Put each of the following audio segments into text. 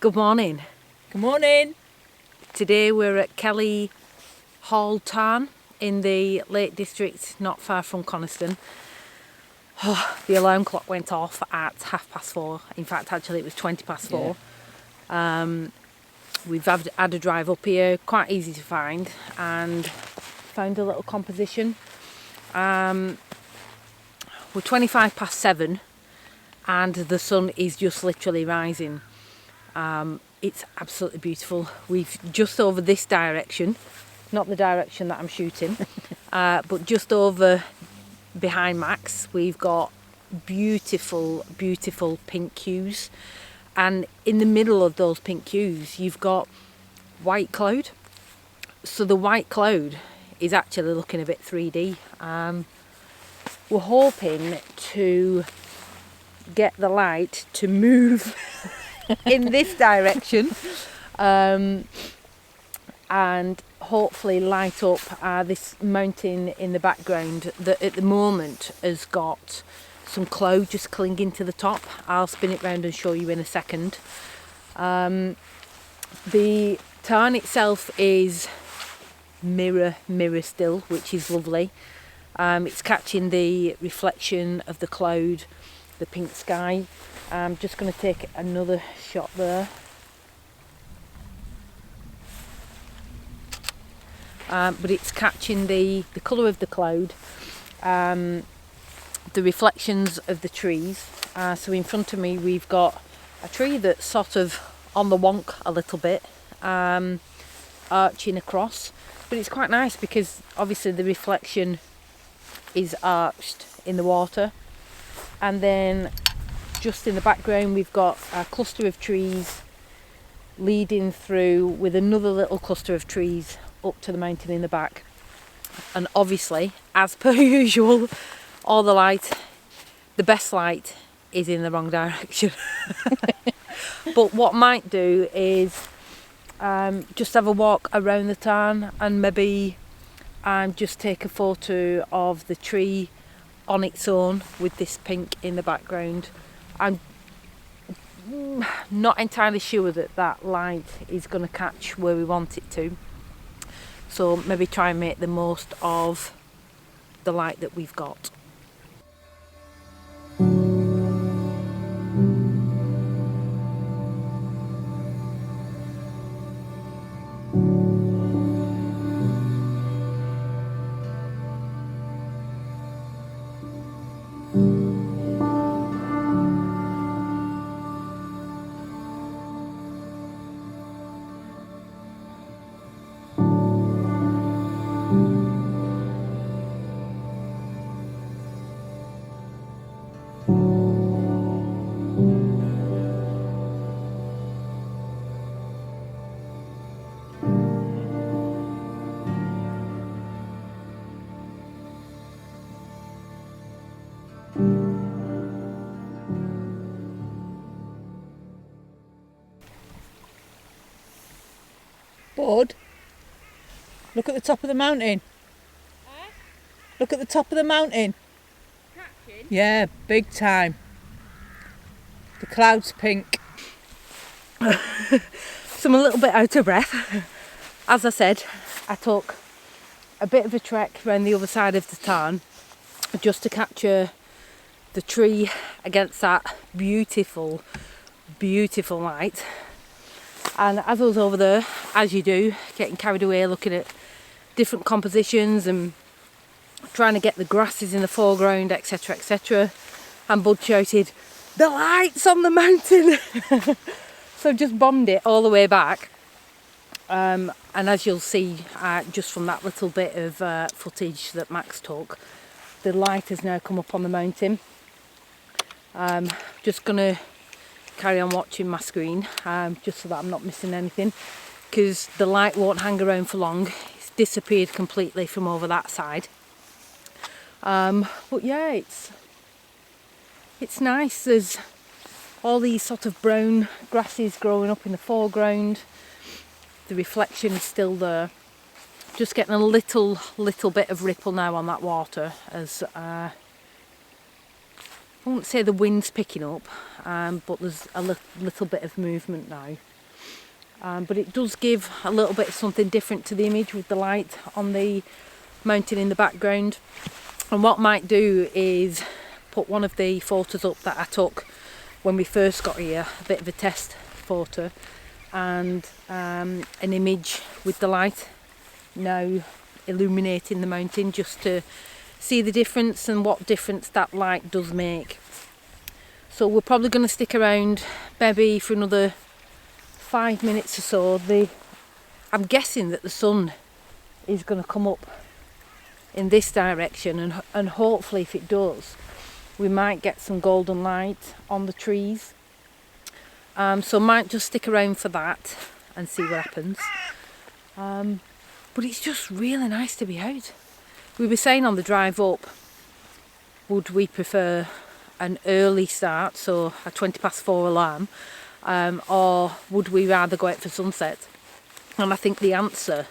Good morning. Good morning. Today we're at Kelly Hall Tarn in the Lake District, not far from Coniston. Oh, the alarm clock went off at 4:30. In fact, actually it was 4:20. Yeah. We've had a drive up here, quite easy to find, and found a little composition. We're 7:25 and the sun is just literally rising. It's absolutely beautiful. We've just over this direction, not the direction that I'm shooting, but just over behind Max, we've got beautiful, beautiful pink hues. And in the middle of those pink hues, you've got white cloud. So the white cloud is actually looking a bit 3D. We're hoping to get the light to move in this direction and hopefully light up this mountain in the background that at the moment has got some cloud just clinging to the top. I'll spin it round and show you in a second. The tarn itself is mirror still, which is lovely. It's catching the reflection of the cloud, the pink sky. I'm just going to take another shot there. But it's catching the colour of the cloud, the reflections of the trees. So in front of me we've got a tree that's sort of on the wonk a little bit, arching across. But it's quite nice because obviously the reflection is arched in the water. And then just in the background we've got a cluster of trees leading through with another little cluster of trees up to the mountain in the back. And obviously, as per usual, all the light, the best light, is in the wrong direction. But what I might do is just have a walk around the tarn and maybe just take a photo of the tree on its own with this pink in the background. I'm not entirely sure that light is going to catch where we want it to, so maybe try and make the most of the light that we've got. Bud, look at the top of the mountain. Look at the top of the mountain. Catching? Yeah, big time. The cloud's pink. So I'm a little bit out of breath. As I said, I took a bit of a trek around the other side of the tarn just to capture the tree against that beautiful, beautiful light. And as I was over there, as you do, getting carried away looking at different compositions and trying to get the grasses in the foreground, etc, etc, and Bud shouted, "The light's on the mountain!" So I've just bombed it all the way back, and as you'll see just from that little bit of footage that Max took, the light has now come up on the mountain. Just gonna carry on watching my screen just so that I'm not missing anything, because the light won't hang around for long. It's disappeared completely from over that side. But yeah, it's nice. There's all these sort of brown grasses growing up in the foreground. The reflection is still there. Just getting a little bit of ripple now on that water as I won't say the wind's picking up, but there's a little bit of movement now. but it does give a little bit of something different to the image with the light on the mountain in the background. And what I might do is put one of the photos up that I took when we first got here, a bit of a test photo, and an image with the light now illuminating the mountain, just to see the difference and what difference that light does make. So we're probably going to stick around maybe for another 5 minutes or so. I'm guessing that the sun is going to come up in this direction, and hopefully if it does, we might get some golden light on the trees. So I might just stick around for that and see what happens. But it's just really nice to be out. We were saying on the drive up, would we prefer an early start, so a 4:20 alarm, or would we rather go out for sunset? And I think the answer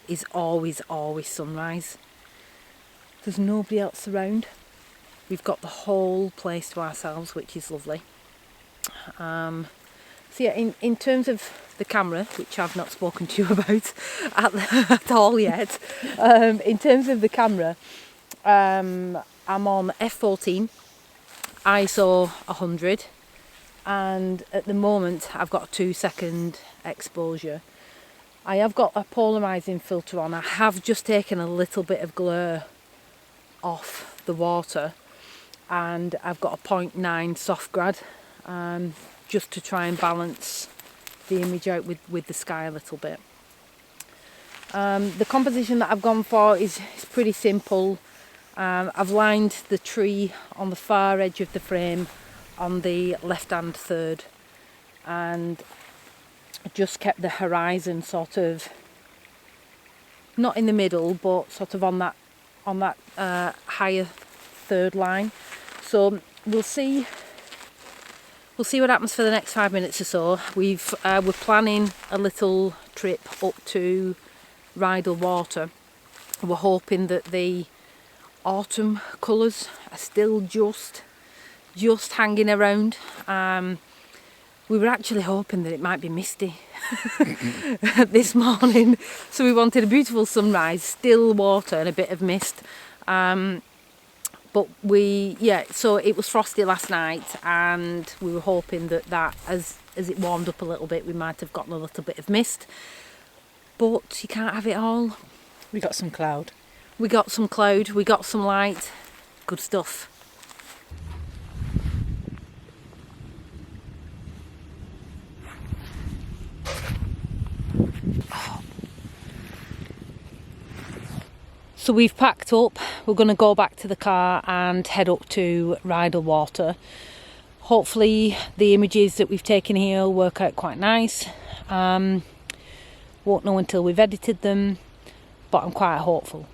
is always sunrise. There's nobody else around. We've got the whole place to ourselves, which is lovely. So yeah, in terms of the camera, which I've not spoken to you about at all yet, in terms of the camera, I'm on f14, ISO 100, and at the moment I've got a 2-second exposure. I have got a polarising filter on. I have just taken a little bit of glare off the water, and I've got a 0.9 soft grad, just to try and balance the image out with the sky a little bit. The composition that I've gone for is pretty simple. I've lined the tree on the far edge of the frame on the left hand third, and just kept the horizon sort of not in the middle, but sort of on that higher third line. So we'll see what happens for the next 5 minutes or so. We're planning a little trip up to Rydal Water. We're hoping that the autumn colours are still just hanging around. We were actually hoping that it might be misty this morning, so we wanted a beautiful sunrise, still water and a bit of mist. But so it was frosty last night, and we were hoping that as it warmed up a little bit, we might have gotten a little bit of mist. But you can't have it all. We got some cloud. We got some cloud, we got some light. Good stuff. So we've packed up, we're going to go back to the car and head up to Rydal Water. Hopefully the images that we've taken here will work out quite nice. Won't know until we've edited them, but I'm quite hopeful.